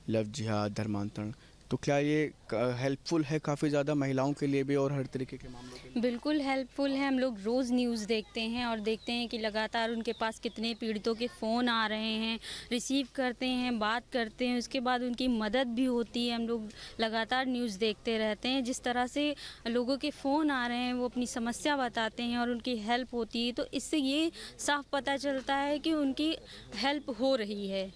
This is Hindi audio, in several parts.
लव जिहाद, धर्मांतरण, तो क्या ये हेल्पफुल है काफ़ी ज़्यादा महिलाओं के लिए भी और हर तरीके के मामलों के लिए? बिल्कुल हेल्पफुल है। हम लोग रोज़ न्यूज़ देखते हैं और देखते हैं कि लगातार उनके पास कितने पीड़ितों के फ़ोन आ रहे हैं, रिसीव करते हैं, बात करते हैं, उसके बाद उनकी मदद भी होती है। हम लोग लगातार न्यूज़ देखते रहते हैं। जिस तरह से लोगों के फ़ोन आ रहे हैं, वो अपनी समस्या बताते हैं और उनकी हेल्प होती है, तो इससे ये साफ पता चलता है कि उनकी हेल्प हो रही है।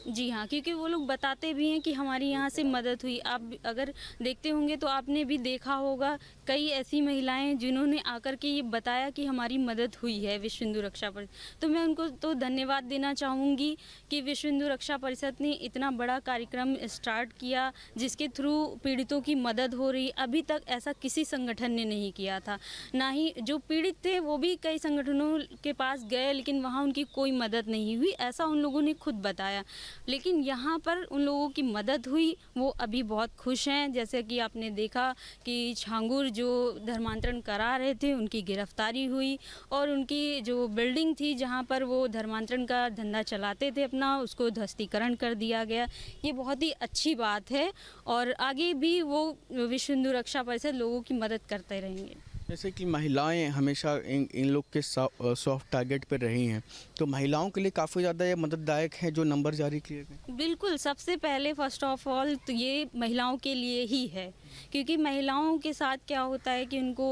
जी हाँ, क्योंकि वो लोग बताते भी हैं कि हमारी यहाँ से मदद हुई। आप अगर देखते होंगे तो आपने भी देखा होगा कई ऐसी महिलाएं जिन्होंने आकर के ये बताया कि हमारी मदद हुई है विश्व हिंदू रक्षा परिषद। तो मैं उनको तो धन्यवाद देना चाहूँगी कि विश्व हिंदू रक्षा परिषद ने इतना बड़ा कार्यक्रम स्टार्ट किया जिसके थ्रू पीड़ितों की मदद हो रही। अभी तक ऐसा किसी संगठन ने नहीं किया था। ना ही जो पीड़ित थे वो भी कई संगठनों के पास गए, लेकिन वहाँ उनकी कोई मदद नहीं हुई, ऐसा उन लोगों ने खुद बताया। लेकिन यहाँ पर उन लोगों की मदद हुई, वो अभी बहुत खुश हैं। जैसे कि आपने देखा कि छांगुर जो धर्मांतरण करा रहे थे उनकी गिरफ्तारी हुई और उनकी जो बिल्डिंग थी जहाँ पर वो धर्मांतरण का धंधा चलाते थे अपना, उसको ध्वस्तीकरण कर दिया गया। ये बहुत ही अच्छी बात है और आगे भी वो विश्व हिंदू रक्षा परिषद लोगों की मदद करते रहेंगे। जैसे कि महिलाएं हमेशा इन इन लोग के सॉफ्ट टारगेट पर रही हैं, तो महिलाओं के लिए काफ़ी ज़्यादा ये मदददायक है जो नंबर जारी किए गए? बिल्कुल, सबसे पहले फ़र्स्ट ऑफ़ ऑल तो ये महिलाओं के लिए ही है, क्योंकि महिलाओं के साथ क्या होता है कि उनको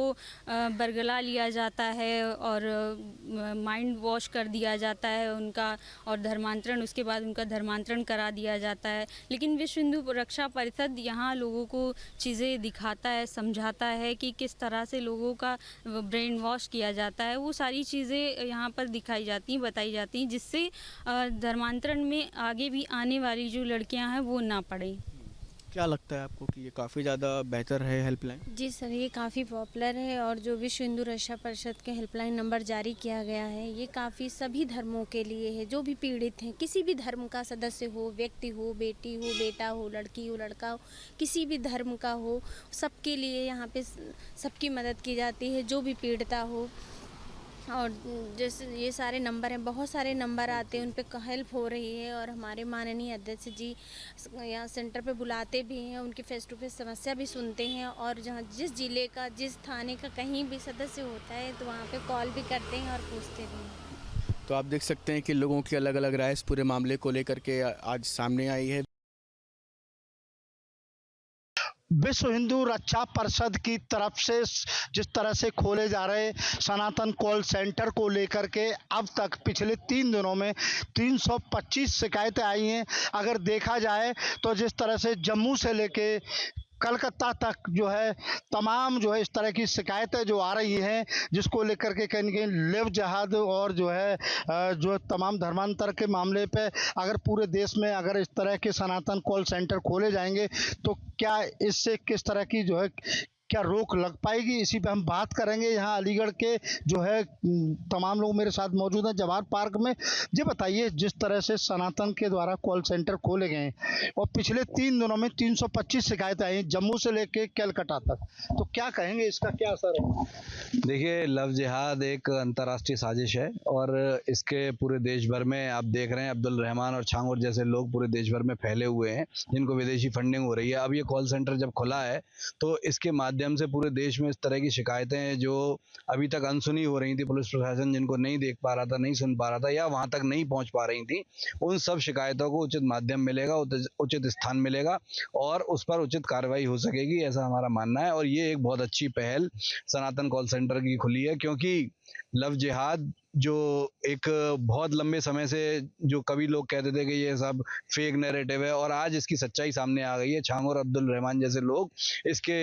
बरगला लिया जाता है और माइंड वॉश कर दिया जाता है उनका, और धर्मांतरण, उसके बाद उनका धर्मांतरण करा दिया जाता है। लेकिन विश्व हिंदू रक्षा परिषद यहाँ लोगों को चीज़ें दिखाता है, समझाता है कि किस तरह से लोगों का ब्रेन वॉश किया जाता है। वो सारी चीज़ें यहाँ पर दिखाई जाती हैं, बताई जाती हैं, जिससे धर्मांतरण में आगे भी आने वाली जो लड़कियां हैं वो ना पढ़ें। क्या लगता है आपको कि ये काफ़ी ज़्यादा बेहतर है हेल्पलाइन? जी सर, ये काफ़ी पॉपुलर है और जो विश्व हिंदू रक्षा परिषद के हेल्पलाइन नंबर जारी किया गया है, ये काफ़ी सभी धर्मों के लिए है। जो भी पीड़ित हैं, किसी भी धर्म का सदस्य हो, व्यक्ति हो, बेटी हो, बेटा हो, लड़की हो, लड़का हो, किसी भी धर्म का हो, सबके लिए यहाँ पे सबकी मदद की जाती है, जो भी पीड़िता हो। और जैसे ये सारे नंबर हैं, बहुत सारे नंबर आते हैं, उन पे हेल्प हो रही है और हमारे माननीय अध्यक्ष जी यहाँ सेंटर पे बुलाते भी हैं, उनकी फेस टू फेस समस्या भी सुनते हैं और जहाँ जिस ज़िले का, जिस थाने का कहीं भी सदस्य होता है तो वहाँ पे कॉल भी करते हैं और पूछते भी हैं। तो आप देख सकते हैं कि लोगों की अलग अलग राय इस पूरे मामले को लेकर के आज सामने आई है। विश्व हिंदू रक्षा परिषद की तरफ से जिस तरह से खोले जा रहे सनातन कॉल सेंटर को लेकर के अब तक पिछले 3 दिनों में 325 शिकायतें आई हैं। अगर देखा जाए तो जिस तरह से जम्मू से लेके कलकत्ता तक जो है तमाम जो है इस तरह की शिकायतें जो आ रही हैं, जिसको लेकर के कहीं न कहीं लव जिहाद और जो है जो तमाम धर्मांतर के मामले पे अगर पूरे देश में अगर इस तरह के सनातन कॉल सेंटर खोले जाएंगे तो क्या इससे किस तरह की जो है क्या रोक लग पाएगी, इसी पे हम बात करेंगे। यहाँ अलीगढ़ के जो है तमाम लोग मेरे साथ मौजूद हैं जवाहर पार्क में। जी बताइए, जिस तरह से सनातन के द्वारा कॉल सेंटर खोले गए हैं और पिछले 3 दिनों में 325 शिकायतें आई जम्मू से लेके कलकत्ता तक, तो क्या कहेंगे, इसका क्या असर है? देखिए, लव जिहाद एक अंतर्राष्ट्रीय साजिश है और इसके पूरे देश भर में आप देख रहे हैं अब्दुल रहमान और छांगुर जैसे लोग पूरे देश भर में फैले हुए हैं जिनको विदेशी फंडिंग हो रही है। अब ये कॉल सेंटर जब खुला है तो इसके माध्यम से पूरे देश में इस तरह की शिकायतें जो अभी तक अनसुनी हो रही थी, पुलिस प्रशासन जिनको नहीं देख पा रहा था, नहीं सुन पा रहा था या वहां तक नहीं पहुंच पा रही थी, उन सब शिकायतों को उचित माध्यम मिलेगा, उचित स्थान मिलेगा और उस पर उचित कार्रवाई हो सकेगी, ऐसा हमारा मानना है। और ये एक बहुत अच्छी पहल सनातन कॉल सेंटर की खुली है, क्योंकि लव जिहाद जो एक बहुत लंबे समय से जो कभी लोग कहते थे कि ये सब फेक नैरेटिव है और आज इसकी सच्चाई सामने आ गई है। छांगुर अब्दुल रहमान जैसे लोग इसके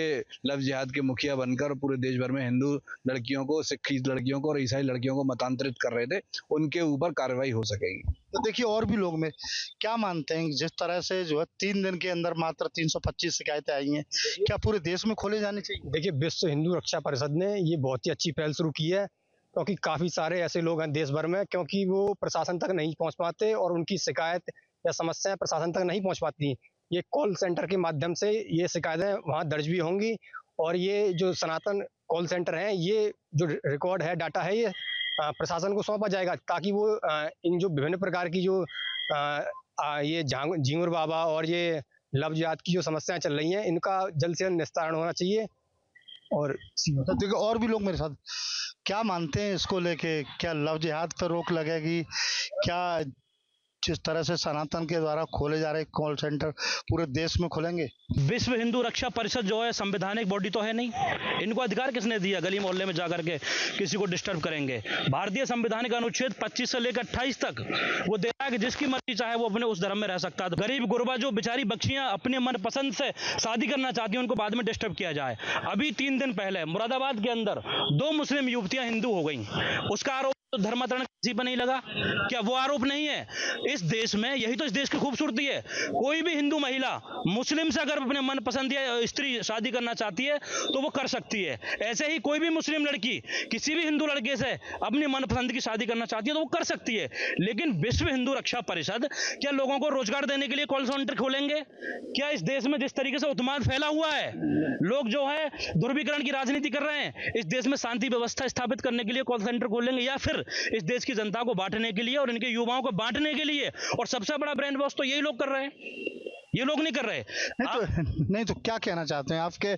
लव जिहाद के मुखिया बनकर पूरे देश भर में हिंदू लड़कियों को, सिख लड़कियों को और ईसाई लड़कियों को मतांतरित कर रहे थे, उनके ऊपर कार्रवाई हो सकेगी। तो देखिए, और भी लोग में क्या मानते हैं, जिस तरह से जो है 3 दिन के अंदर मात्र 325 शिकायतें आई हैं, क्या पूरे देश में खोले जाने चाहिए? देखिए, विश्व हिंदू रक्षा परिषद ने ये बहुत ही अच्छी पहल शुरू की है, क्योंकि काफ़ी सारे ऐसे लोग हैं देश भर में, क्योंकि वो प्रशासन तक नहीं पहुंच पाते और उनकी शिकायत या समस्याएं प्रशासन तक नहीं पहुंच पाती। ये कॉल सेंटर के माध्यम से ये शिकायतें वहां दर्ज भी होंगी और ये जो सनातन कॉल सेंटर है, ये जो रिकॉर्ड है, डाटा है, ये प्रशासन को सौंपा जाएगा ताकि वो इन जो विभिन्न प्रकार की जो ये झिंगुर बाबा और ये लव जिहाद की जो समस्याएं चल रही हैं, इनका जल्द से जल्द निस्तारण होना चाहिए। और तो देखो और भी लोग मेरे साथ, क्या मानते हैं इसको लेके? क्या लव जिहाद पर रोक लगेगी? क्या जिस तरह से सनातन के द्वारा खोले जा रहे कॉल सेंटर पूरे देश में खुलेंगे? विश्व हिंदू रक्षा परिषद जो है संवैधानिक बॉडी तो है नहीं, इनको अधिकार किसने दिया गली मोहल्ले में जाकर के किसी को डिस्टर्ब करेंगे? भारतीय संविधान का अनुच्छेद 25 से लेकर 28 तक वो दे रहा है कि जिसकी मर्जी चाहे वो अपने उस धर्म में रह सकता है। तो गरीब गुरबा जो बेचारी बच्चियां अपने मन पसंद से शादी करना चाहती हैं उनको बाद में डिस्टर्ब किया जाए। अभी 3 दिन पहले मुरादाबाद के अंदर 2 मुस्लिम युवतियां हिंदू हो गई, उसका आरोप तो धर्मांतरण किसी पर नहीं लगा। क्या वो आरोप नहीं है? इस देश में यही तो इस देश की खूबसूरती है। कोई भी हिंदू महिला मुस्लिम से अगर अपने मन पसंद स्त्री शादी करना चाहती है तो वो कर सकती है। ऐसे ही कोई भी मुस्लिम लड़की किसी भी हिंदू लड़के से अपनी मनपसंद की शादी करना चाहती है तो वो कर सकती है। लेकिन विश्व हिंदू रक्षा परिषद क्या लोगों को रोजगार देने के लिए कॉल सेंटर खोलेंगे? क्या इस देश में जिस तरीके से उत्माद फैला हुआ है, लोग जो है ध्रुवीकरण की राजनीति कर रहे हैं, इस देश में शांति व्यवस्था स्थापित करने के लिए कॉल सेंटर खोलेंगे या फिर इस देश की जनता को बांटने के लिए और इनके युवाओं को बांटने के लिए? और सबसे बड़ा ब्रेन वॉश तो यही लोग कर रहे हैं, ये लोग नहीं कर रहे। नहीं तो क्या कहना चाहते हैं आपके?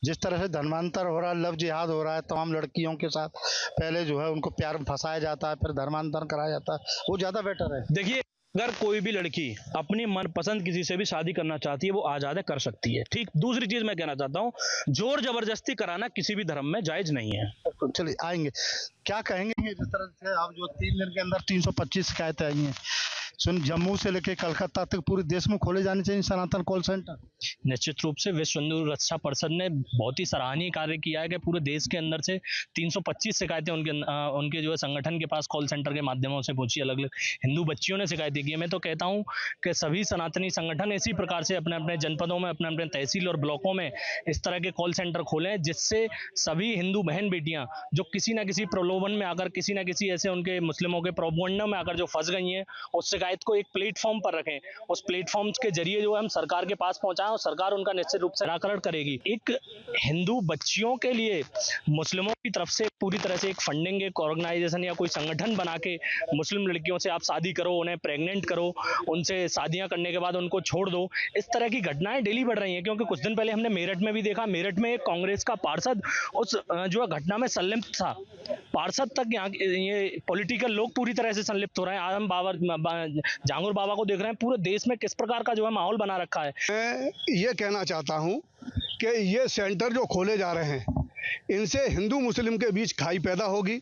जिस तरह से धर्मांतर हो रहा है, लव जिहाद हो रहा है तमाम लड़कियों के साथ, पहले जो है उनको प्यार में फंसाया जाता है फिर धर्मांतरण कराया जाता है, वो ज्यादा बेटर है। देखिए, अगर कोई भी लड़की अपनी मनपसंद किसी से भी शादी करना चाहती है वो आजाद है, कर सकती है। ठीक, दूसरी चीज मैं कहना चाहता हूँ, जोर जबरदस्ती कराना किसी भी धर्म में जायज नहीं है। चलिए आएंगे, क्या कहेंगे जिस तरह से आप जो 3 दिन के अंदर 325 शिकायतें आई हैं, सुन जम्मू से लेकर कलकत्ता तक पूरे देश में खोले जाने चाहिए सनातन कॉल सेंटर? निश्चित रूप से विश्व हिंदू रक्षा परिषद ने बहुत ही सराहनीय कार्य किया है कि पूरे देश के अंदर से 325 शिकायतें उनके जो है संगठन के पास कॉल सेंटर के माध्यमों से पहुंची। अलग अलग हिंदू बच्चियों ने शिकायतें की है। मैं तो कहता हूं कि सभी सनातनी संगठन इसी प्रकार से अपने अपने जनपदों में, अपने अपने तहसील और ब्लॉकों में इस तरह के कॉल सेंटर खोलें, जिससे सभी हिंदू बहन बेटियां जो किसी न किसी प्रलोभन में आकर, किसी न किसी ऐसे उनके मुस्लिमों के प्रोपगंडा में आकर जो फंस गई हैं, उस शिकायत को एक प्लेटफॉर्म पर रखें। उस प्लेटफॉर्म के जरिए जो है हम सरकार के पास पहुंचाएं और सरकार उनका निश्चित रूप से निराकरण करेगी। एक हिंदू बच्चियों के लिए मुस्लिमों की तरफ से पूरी तरह से एक फंडिंग, एक ऑर्गेनाइजेशन या कोई संगठन बना के मुस्लिम लड़कियों से आप शादी करो, उन्हें प्रेग्नेंट करो, उनसे शादियां करने के बाद उनको छोड़ दो, इस तरह की घटनाएं डेली बढ़ रही हैं। क्योंकि कुछ दिन पहले हमने मेरठ में भी देखा, मेरठ में एक कांग्रेस का पार्षद उस जो घटना में संलिप्त था। पार्षद तक यहाँ ये पॉलिटिकल लोग पूरी तरह से संलिप्त हो रहे हैं। आजम बाबा, झांगुर बाबा को देख रहे हैं, पूरे देश में किस प्रकार का जो है माहौल बना रखा है। मैं ये कहना चाहता हूँ कि ये सेंटर जो खोले जा रहे हैं, इनसे हिंदू मुस्लिम के बीच खाई पैदा होगी।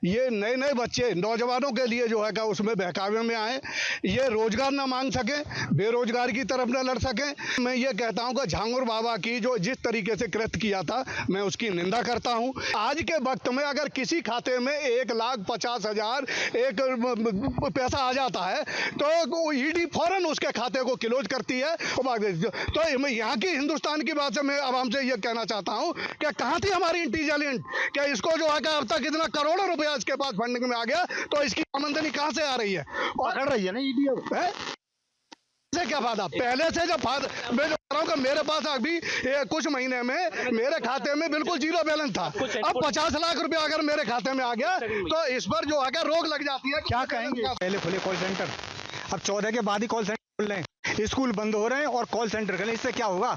ये नए नए बच्चे, नौजवानों के लिए जो है का उसमें बहकावे में आए, ये रोजगार ना मांग सके, बेरोजगार की तरफ ना लड़ सके। मैं ये कहता हूँ कि झांगुर बाबा की जो जिस तरीके से कृत्य किया था, मैं उसकी निंदा करता हूँ। आज के वक्त में अगर किसी खाते में 1,50,000 एक पैसा आ जाता है तो ईडी फौरन उसके खाते को क्लोज करती है। तो मैं यहाँ की हिंदुस्तान की बात से मैं आवाम से ये कहना चाहता हूँ कि कहाँ थी हमारी इंटेलिजेंट? क्या इसको जो है अब तक इतना करोड़ों रुपया इसके पास फंडिंग में आ गया, तो इसकी आमदनी कहां से आ रही है? पकड़ रही है ना ईडी से क्या फायदा? पहले से जो फायदा, मैं जो कह रहा हूं कि मेरे पास अभी कुछ महीने में मेरे खाते में बिल्कुल जीरो बैलेंस था, अब 50 लाख रुपया अगर मेरे खाते में आ गया तो इस पर जो है रोक लग जाती है। क्या कहेंगे? पहले खुले कॉल सेंटर, अब 14 के बाद ही कॉल सेंटर खुल रहे हैं, स्कूल बंद हो रहे हैं और कॉल सेंटर खुले, इससे क्या होगा?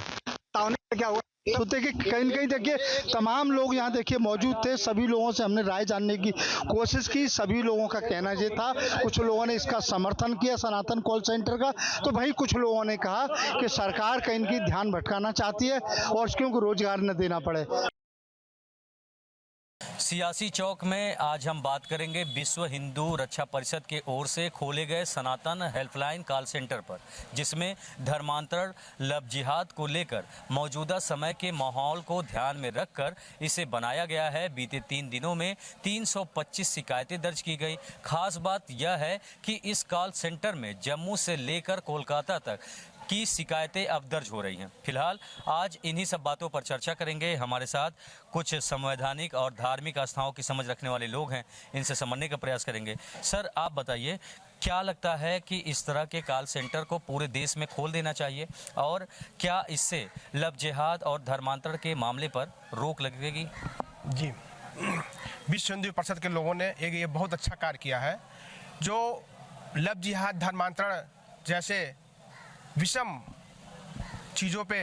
क्या होगा? तो देखिए कहीं न कहीं देखिए तमाम लोग यहाँ देखिए मौजूद थे। सभी लोगों से हमने राय जानने की कोशिश की। सभी लोगों का कहना ये था, कुछ लोगों ने इसका समर्थन किया सनातन कॉल सेंटर का, तो वहीं कुछ लोगों ने कहा कि सरकार कहीं इनकी ध्यान भटकाना चाहती है और क्योंकि रोजगार न देना पड़े। सियासी चौक में आज हम बात करेंगे विश्व हिंदू रक्षा परिषद के ओर से खोले गए सनातन हेल्पलाइन कॉल सेंटर पर, जिसमें धर्मांतरण, लव जिहाद को लेकर मौजूदा समय के माहौल को ध्यान में रखकर इसे बनाया गया है। बीते 3 दिनों में 325 शिकायतें दर्ज की गई। खास बात यह है कि इस कॉल सेंटर में जम्मू से लेकर कोलकाता तक की शिकायतें अब दर्ज हो रही हैं। फिलहाल आज इन्हीं सब बातों पर चर्चा करेंगे। हमारे साथ कुछ संवैधानिक और धार्मिक आस्थाओं की समझ रखने वाले लोग हैं, इनसे समझने का प्रयास करेंगे। सर, आप बताइए, क्या लगता है कि इस तरह के कॉल सेंटर को पूरे देश में खोल देना चाहिए और क्या इससे लव जिहाद और धर्मांतरण के मामले पर रोक लगेगी? जी, विश्व हिंदू परिषद के लोगों ने एक ये बहुत अच्छा कार्य किया है। जो लव जिहाद, धर्मांतरण जैसे विषम चीज़ों पे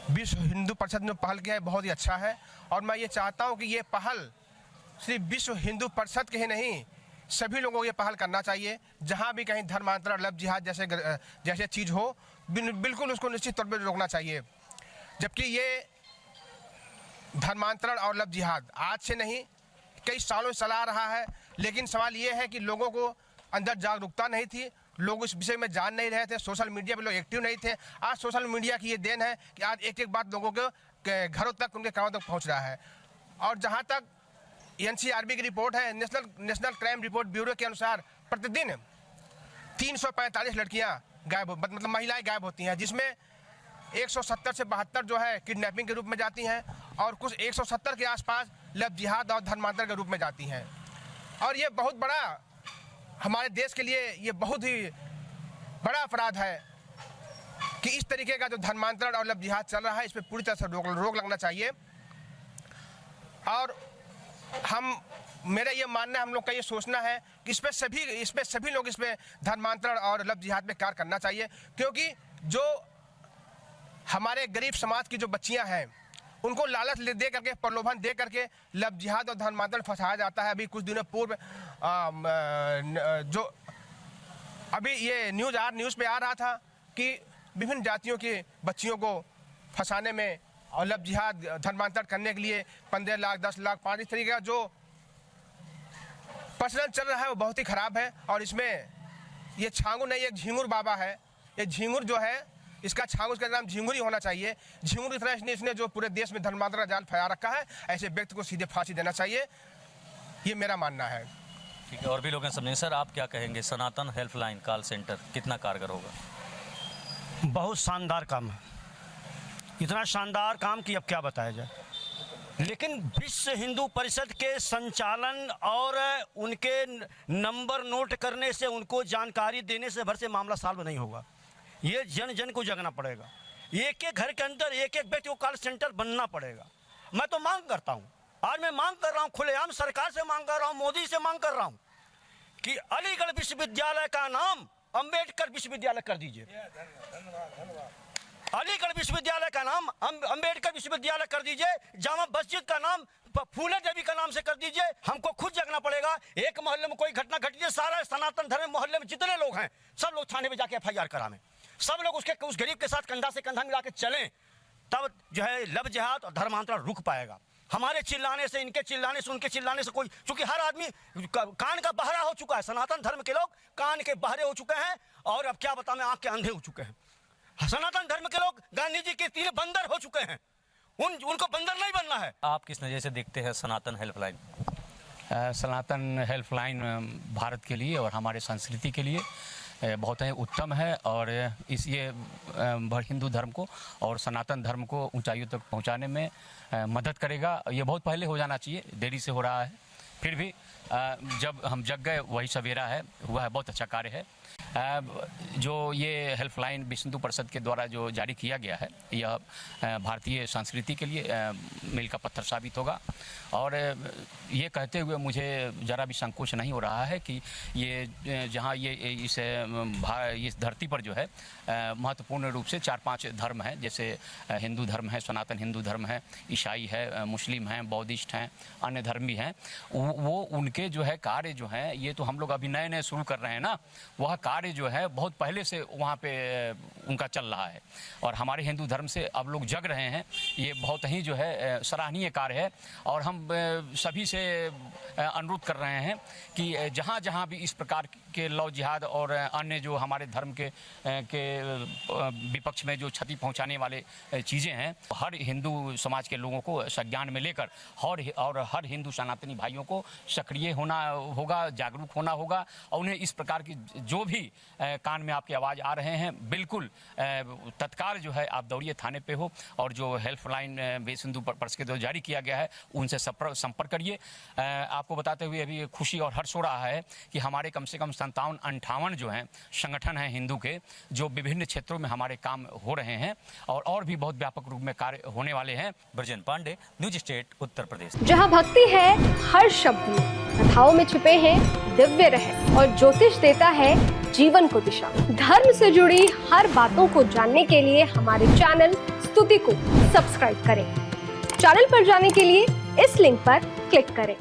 विश्व हिंदू परिषद ने पहल किया है, बहुत ही अच्छा है। और मैं ये चाहता हूँ कि ये पहल सिर्फ विश्व हिंदू परिषद के ही नहीं, सभी लोगों को ये पहल करना चाहिए। जहाँ भी कहीं धर्मांतरण, लव जिहाद जैसे चीज़ हो, बिल्कुल उसको निश्चित तौर पर रोकना चाहिए। जबकि ये धर्मांतरण और लव जिहाद आज से नहीं, कई सालों से चला आ रहा है। लेकिन सवाल ये है कि लोगों को अंदर जागरूकता नहीं थी, लोग इस विषय में जान नहीं रहे थे, सोशल मीडिया पे लोग एक्टिव नहीं थे। आज सोशल मीडिया की ये देन है कि आज एक एक बात लोगों के घरों तक, उनके कानों तक पहुंच रहा है। और जहां तक एनसीआरबी की रिपोर्ट है, नेशनल क्राइम रिपोर्ट ब्यूरो के अनुसार प्रतिदिन 345 लड़कियां गायब, मतलब महिलाएं गायब होती हैं, जिसमें 170 से 72 जो है किडनैपिंग के रूप में जाती हैं और कुछ 170 के आसपास लव जिहाद और धर्मांतरण के रूप में जाती हैं। और ये बहुत बड़ा, हमारे देश के लिए ये बहुत ही बड़ा अपराध है कि इस तरीके का जो धर्मांतरण और लव जिहाद चल रहा है, इस पर पूरी तरह से रोक लगना चाहिए। और मेरा ये मानना है, हम लोग का ये सोचना है कि इस पे सभी लोग इस पे धर्मांतरण और लव जिहाद में कार्य करना चाहिए। क्योंकि जो हमारे गरीब समाज की जो बच्चियां हैं, उनको लालच दे करके, प्रलोभन दे करके लव जिहाद और धर्मांतरण फंसाया जाता है। अभी कुछ दिनों पूर्व जो अभी ये न्यूज़ पे आ रहा था कि विभिन्न जातियों की बच्चियों को फंसाने में और लव जिहाद धर्मांतरण करने के लिए 15 लाख 10 लाख 5 इस तरीके का जो प्रचलन चल रहा है वो बहुत ही खराब है। और इसमें ये छांगुर नहीं, एक झिंगुर बाबा है। ये झिंगुर जो है, इसका छांगुर का नाम झिंगुर ही होना चाहिए। झिंगुर की तरह इसने जो पूरे देश में धर्मांतरण का जाल फैला रखा है, ऐसे व्यक्ति को सीधे फांसी देना चाहिए, ये मेरा मानना है। ठीक है, और भी लोग हैं समझेंगे। सर, आप क्या कहेंगे, सनातन हेल्पलाइन कॉल सेंटर कितना कारगर होगा? बहुत शानदार काम है, इतना शानदार काम कि अब क्या बताया जाए। लेकिन विश्व हिंदू परिषद के संचालन और उनके नंबर नोट करने से, उनको जानकारी देने से भर से मामला सॉल्व नहीं होगा। ये जन जन को जगना पड़ेगा। एक एक घर के अंदर एक एक व्यक्ति को कॉल सेंटर बनना पड़ेगा। मैं तो मांग करता हूँ, आज मैं मांग कर रहा हूँ, खुलेआम सरकार से मांग कर रहा हूँ, मोदी से मांग कर रहा हूँ कि अलीगढ़ विश्वविद्यालय का नाम अंबेडकर विश्वविद्यालय कर दीजिए। अलीगढ़ विश्वविद्यालय का नाम अंबेडकर विश्वविद्यालय कर दीजिए। जामा मस्जिद का नाम फूले देवी का नाम से कर दीजिए। हमको खुद जगना पड़ेगा। एक मोहल्ले में कोई घटना घटी है, सारा सनातन धर्म मोहल्ले में जितने लोग हैं, सब लोग थाने में जाके FIR करावें। सब लोग उस गरीब के साथ कंधा से कंधा मिला के चलें, तब जो है लव जिहाद और धर्मांतरण रुक पाएगा। हमारे चिल्लाने से, इनके चिल्लाने से, उनके चिल्लाने से कोई, क्योंकि हर आदमी कान का बहरा हो चुका है। सनातन धर्म के लोग कान के बहरे हो चुके हैं और अब क्या बताऊं मैं, आंख के अंधे हो चुके हैं। सनातन धर्म के लोग गांधी जी के तीर बंदर हो चुके हैं, उनको बंदर नहीं बनना है। आप किस नज़र से देखते हैं सनातन हेल्पलाइन? सनातन हेल्पलाइन भारत के लिए और हमारे संस्कृति के लिए बहुत ही उत्तम है और ये हिंदू धर्म को और सनातन धर्म को ऊंचाइयों तक पहुंचाने में मदद करेगा। ये बहुत पहले हो जाना चाहिए, देरी से हो रहा है, फिर भी जब हम जग गए वही सवेरा है, हुआ है, बहुत अच्छा कार्य है। जो ये हेल्पलाइन विश्व हिंदू परिषद के द्वारा जो जारी किया गया है, यह भारतीय संस्कृति के लिए मील का पत्थर साबित होगा। और ये कहते हुए मुझे ज़रा भी संकोच नहीं हो रहा है कि ये जहाँ ये इस धरती पर जो है महत्वपूर्ण रूप से 4-5 धर्म हैं, जैसे हिंदू धर्म है, सनातन हिंदू धर्म है, ईसाई है, मुस्लिम हैं, बौद्धिस्ट हैं, अन्य धर्म भी हैं। वो उनके जो है कार्य जो हैं, ये तो हम लोग अभी नए नए शुरू कर रहे हैं ना, वह कार्य जो है बहुत पहले से वहाँ पे उनका चल रहा है और हमारे हिंदू धर्म से अब लोग जग रहे हैं। ये बहुत ही जो है सराहनीय कार्य है और हम सभी से अनुरोध कर रहे हैं कि जहाँ जहाँ भी इस प्रकार के लव जिहाद और अन्य जो हमारे धर्म के विपक्ष में जो क्षति पहुँचाने वाले चीज़ें हैं, हर हिंदू समाज के लोगों को संज्ञान में लेकर और हर हिंदू सनातनी भाइयों को सक्रिय होना होगा, जागरूक होना होगा और उन्हें इस प्रकार की जो भी कान में आपकी आवाज़ आ रहे हैं, बिल्कुल तत्काल जो है आप दौड़िए थाने पे हो और जो हेल्पलाइन विश्व हिंदू परिषद के द्वारा जारी किया गया है उनसे संपर्क करिए। आपको बताते हुए अभी खुशी और हर्ष हो रहा है कि हमारे कम से कम 57-58 जो हैं संगठन हैं हिंदू के, जो विभिन्न क्षेत्रों में हमारे काम हो रहे हैं और भी बहुत व्यापक रूप में कार्य होने वाले हैं। Brajen Pandey, news state, Uttar Pradesh. जहां भक्ति है हर शब्द में, कथाओं में छिपे हैं दिव्य रहस्य और ज्योतिष देता है जीवन को दिशा। धर्म से जुड़ी हर बातों को जानने के लिए हमारे चैनल स्तुति को सब्सक्राइब करें। चैनल पर जाने के लिए इस लिंक पर क्लिक करें।